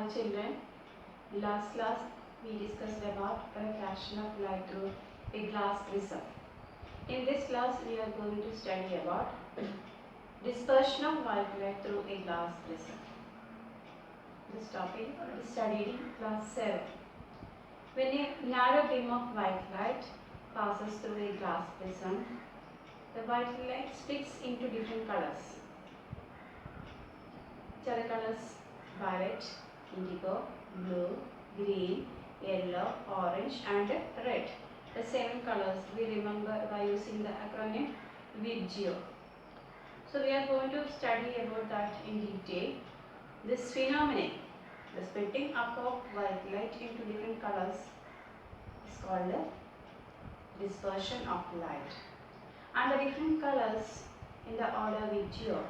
Hi children, last class we discussed about refraction of light through a glass prism. In this class we are going to study about dispersion of white light through a glass prism. This topic is studied in class 7. When a narrow beam of white light passes through a glass prism, the white light splits into different colors. Which are the colors? Violet, indigo, blue, green, yellow, orange and red. The 7 colors we remember by using the acronym VIBGYOR. So we are going to study about that in detail. This phenomenon, the splitting up of white light into different colors, is called the dispersion of light. And the different colors in the order VIBGYOR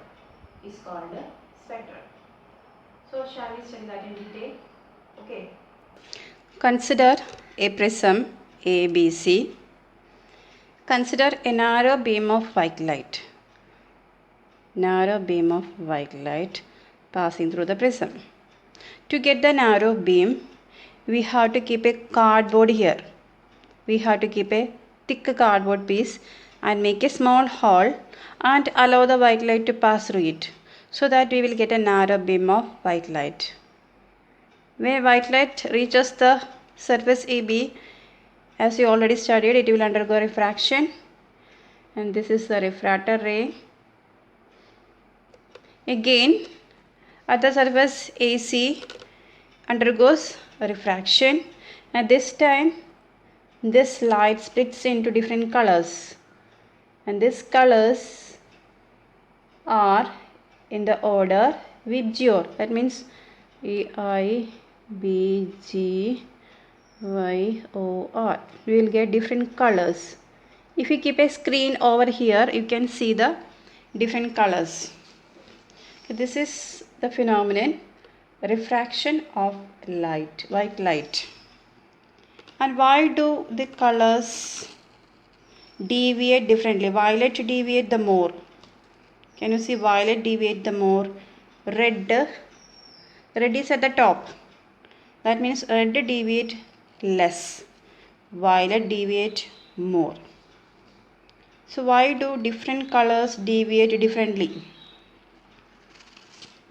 is called the spectrum. So shall we study that in detail? Okay. Consider a prism ABC. Consider a narrow beam of white light. Narrow beam of white light passing through the prism. To get the narrow beam, we have to keep a cardboard here. We have to keep a thick cardboard piece and make a small hole and allow the white light to pass through it, so that we will get a narrow beam of white light. When white light reaches the surface AB, as you already studied, it will undergo refraction, and this is the refractor ray. Again, at the surface AC undergoes refraction, and this time this light splits into different colors, and these colors are in the order VIBGYOR. That means VIBGYOR. We will get different colors. If you keep a screen over here, you can see the different colors. This is the phenomenon, refraction of light, white light. And why do the colors deviate differently? Violet deviate the more. Can you see violet deviate the more? Red is at the top. That means red deviate less. Violet deviate more. So why do different colors deviate differently?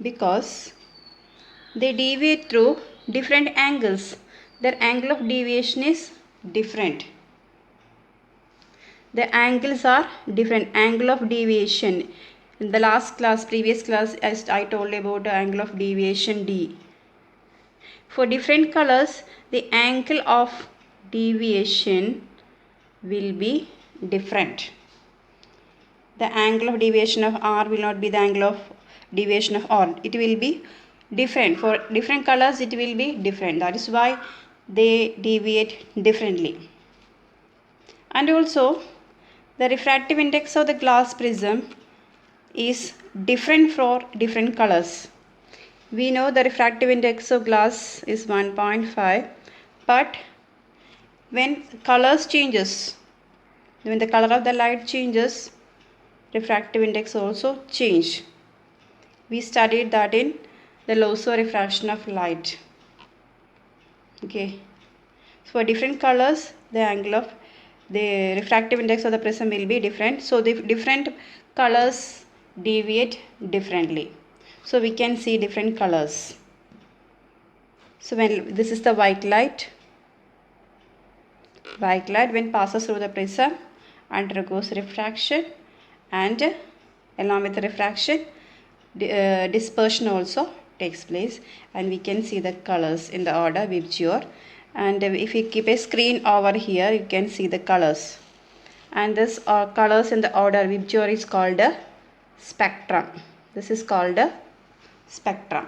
Because they deviate through different angles. Their angle of deviation is different. The angles are different. Angle of deviation. In the last class, previous class, as I told about the angle of deviation D. For different colors, the angle of deviation will be different. The angle of deviation of R will not be the angle of deviation of R. It will be different. For different colors, it will be different. That is why they deviate differently. And also, the refractive index of the glass prism is different for different colors. We know the refractive index of glass is 1.5, but when colors changes, when the color of the light changes, refractive index also change. We studied that in the laws of refraction of light. Okay. So for different colors, the angle of the refractive index of the prism will be different. So the different colors deviate differently. So we can see different colors. So when this is the white light when passes through the prism undergoes refraction, and along with the refraction, dispersion also takes place, and we can see the colors in the order VIBGYOR. And if you keep a screen over here, you can see the colors, and this colors in the order VIBGYOR is called a spectrum. This is called a spectrum.